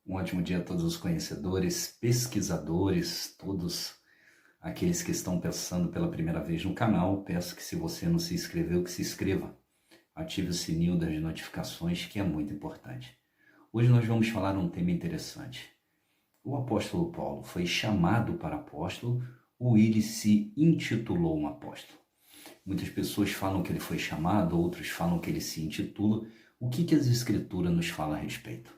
Um ótimo dia a todos os conhecedores, pesquisadores, todos aqueles que estão pensando pela primeira vez no canal. Peço que, se você não se inscreveu, que se inscreva. Ative o sininho das notificações, que é muito importante. Hoje nós vamos falar um tema interessante. O apóstolo Paulo foi chamado para apóstolo ou ele se intitulou um apóstolo? Muitas pessoas falam que ele foi chamado, outros falam que ele se intitula. O que as Escrituras nos falam a respeito?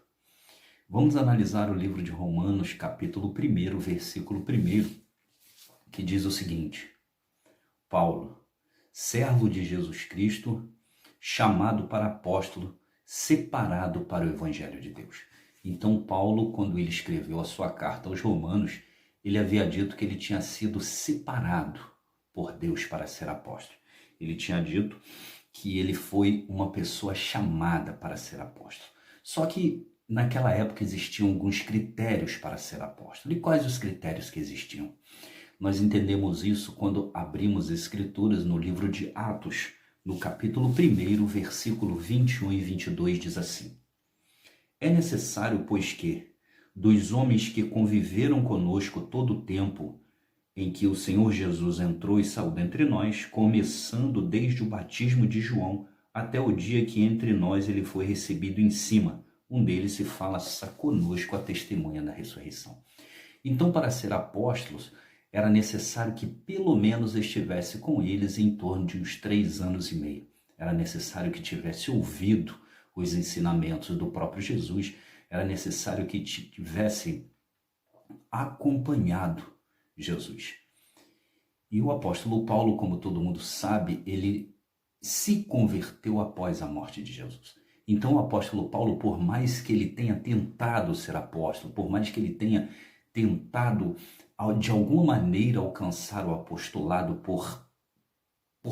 Vamos analisar o livro de Romanos, capítulo 1, versículo 1, que diz o seguinte: Paulo, servo de Jesus Cristo, chamado para apóstolo, separado para o Evangelho de Deus. Então, Paulo, quando ele escreveu a sua carta aos Romanos, ele havia dito que ele tinha sido separado por Deus para ser apóstolo. Ele tinha dito que ele foi uma pessoa chamada para ser apóstolo. Só que naquela época existiam alguns critérios para ser apóstolo. E quais os critérios que existiam? Nós entendemos isso quando abrimos as Escrituras no livro de Atos, no capítulo 1, versículo 21 e 22, diz assim: É necessário, pois que, dos homens que conviveram conosco todo o tempo em que o Senhor Jesus entrou e saiu dentre nós, começando desde o batismo de João até o dia que entre nós ele foi recebido em cima. Um deles se fala conosco a testemunha da ressurreição. Então, para ser apóstolos, era necessário que pelo menos estivesse com eles em torno de uns 3 anos e meio. Era necessário que tivesse ouvido os ensinamentos do próprio Jesus. Era necessário que tivesse acompanhado Jesus. E o apóstolo Paulo, como todo mundo sabe, ele se converteu após a morte de Jesus. Então o apóstolo Paulo, por mais que ele tenha tentado ser apóstolo, por mais que ele tenha tentado de alguma maneira alcançar o apostolado por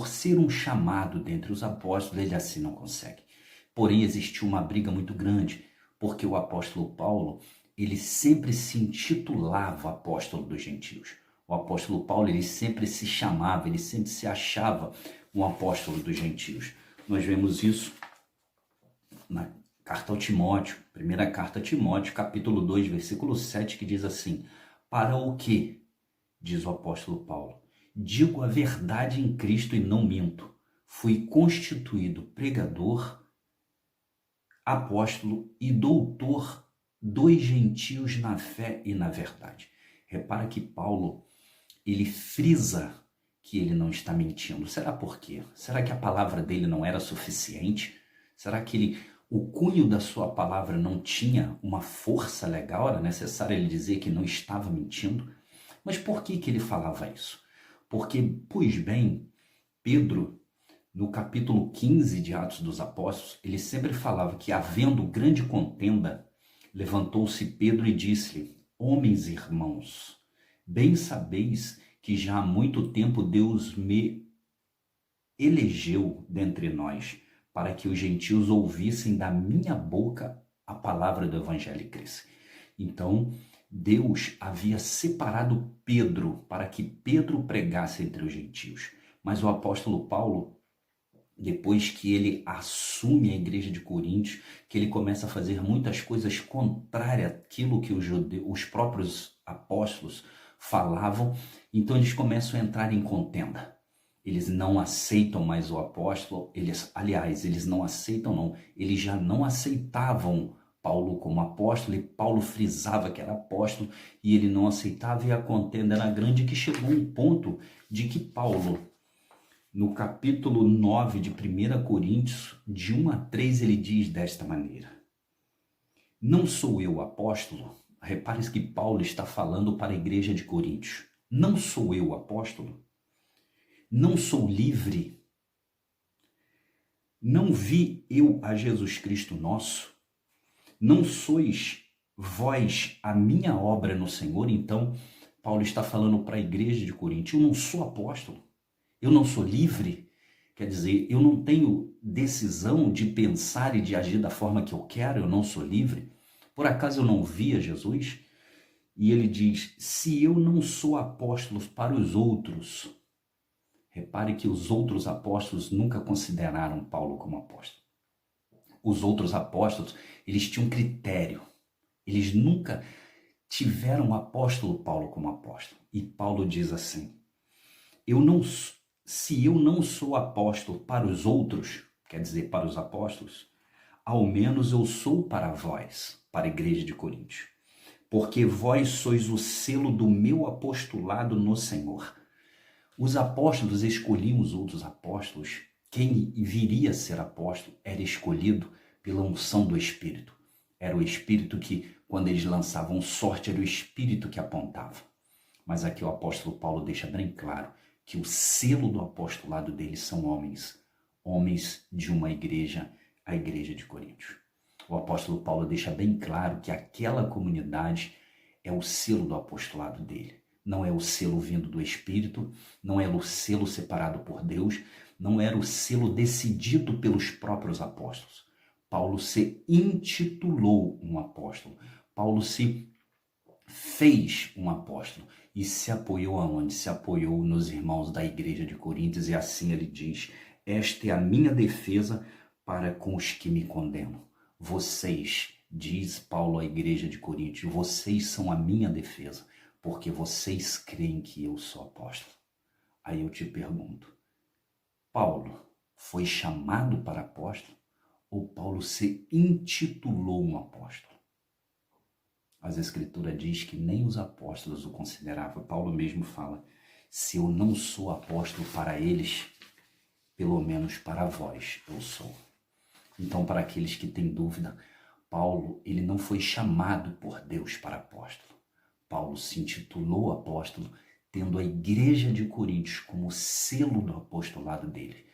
ser um chamado dentre os apóstolos, ele assim não consegue. Porém, existiu uma briga muito grande, porque o apóstolo Paulo, ele sempre se intitulava apóstolo dos gentios. O apóstolo Paulo, ele sempre se chamava, ele sempre se achava um apóstolo dos gentios. Nós vemos isso na carta ao Timóteo, primeira carta a Timóteo, capítulo 2, versículo 7, que diz assim: Para o que, diz o apóstolo Paulo, digo a verdade em Cristo e não minto. Fui constituído pregador, apóstolo e doutor dos gentios na fé e na verdade. Repara que Paulo, ele frisa que ele não está mentindo. Será por quê? Será que a palavra dele não era suficiente? Será que o cunho da sua palavra não tinha uma força legal? Era necessário ele dizer que não estava mentindo? Mas por que ele falava isso? Porque, pois bem, Pedro, no capítulo 15 de Atos dos Apóstolos, ele sempre falava que, havendo grande contenda, levantou-se Pedro e disse-lhe: Homens e irmãos, bem sabeis que já há muito tempo Deus me elegeu dentre nós, para que os gentios ouvissem da minha boca a palavra do evangelho e crescem. Então, Deus havia separado Pedro para que Pedro pregasse entre os gentios. Mas o apóstolo Paulo, depois que ele assume a igreja de Coríntios, que ele começa a fazer muitas coisas contrárias àquilo que os próprios apóstolos falavam, então eles começam a entrar em contenda. Eles não aceitam mais o apóstolo, eles não aceitam não, eles já não aceitavam Paulo como apóstolo, e Paulo frisava que era apóstolo, e ele não aceitava, e a contenda era grande, que chegou um ponto de que Paulo, no capítulo 9 de 1 Coríntios, de 1 a 3, ele diz desta maneira: Não sou eu apóstolo? Repare que Paulo está falando para a igreja de Coríntios. Não sou eu apóstolo? Não sou livre? Não vi eu a Jesus Cristo nosso? Não sois vós a minha obra no Senhor? Então, Paulo está falando para a igreja de Corinto: eu não sou apóstolo, eu não sou livre, quer dizer, eu não tenho decisão de pensar e de agir da forma que eu quero, eu não sou livre. Por acaso eu não via Jesus? E ele diz: se eu não sou apóstolo para os outros, repare que os outros apóstolos nunca consideraram Paulo como apóstolo. Os outros apóstolos, eles tinham critério. Eles nunca tiveram o apóstolo Paulo como apóstolo. E Paulo diz assim: se eu não sou apóstolo para os outros, quer dizer, para os apóstolos, ao menos eu sou para vós, para a igreja de Coríntios. Porque vós sois o selo do meu apostolado no Senhor. Os apóstolos escolhiam os outros apóstolos. Quem viria a ser apóstolo era escolhido pela unção do Espírito. Era o Espírito que, quando eles lançavam sorte, era o Espírito que apontava. Mas aqui o apóstolo Paulo deixa bem claro que o selo do apostolado deles são homens de uma igreja, a igreja de Coríntios. O apóstolo Paulo deixa bem claro que aquela comunidade é o selo do apostolado dele. Não é o selo vindo do Espírito, não é o selo separado por Deus, não era o selo decidido pelos próprios apóstolos. Paulo se intitulou um apóstolo. Paulo se fez um apóstolo e se apoiou aonde? Se apoiou nos irmãos da igreja de Coríntios, e assim ele diz: esta é a minha defesa para com os que me condenam. Vocês, diz Paulo à igreja de Coríntios, vocês são a minha defesa, porque vocês creem que eu sou apóstolo. Aí eu te pergunto, Paulo foi chamado para apóstolo ou Paulo se intitulou um apóstolo? As Escrituras diz que nem os apóstolos o consideravam. Paulo mesmo fala: se eu não sou apóstolo para eles, pelo menos para vós eu sou. Então, para aqueles que têm dúvida, Paulo, ele não foi chamado por Deus para apóstolo. Paulo se intitulou apóstolo, tendo a igreja de Coríntios como selo do apostolado dele.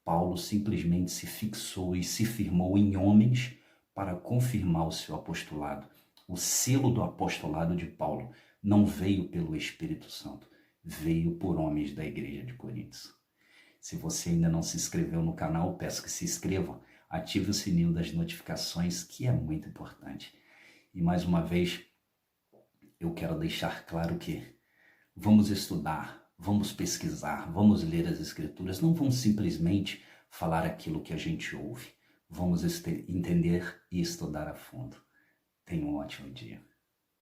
Paulo simplesmente se fixou e se firmou em homens para confirmar o seu apostolado. O selo do apostolado de Paulo não veio pelo Espírito Santo, veio por homens da igreja de Coríntios. Se você ainda não se inscreveu no canal, peço que se inscreva, ative o sininho das notificações, que é muito importante. E mais uma vez, eu quero deixar claro que vamos estudar, vamos pesquisar, vamos ler as Escrituras, não vamos simplesmente falar aquilo que a gente ouve. Vamos entender e estudar a fundo. Tenha um ótimo dia.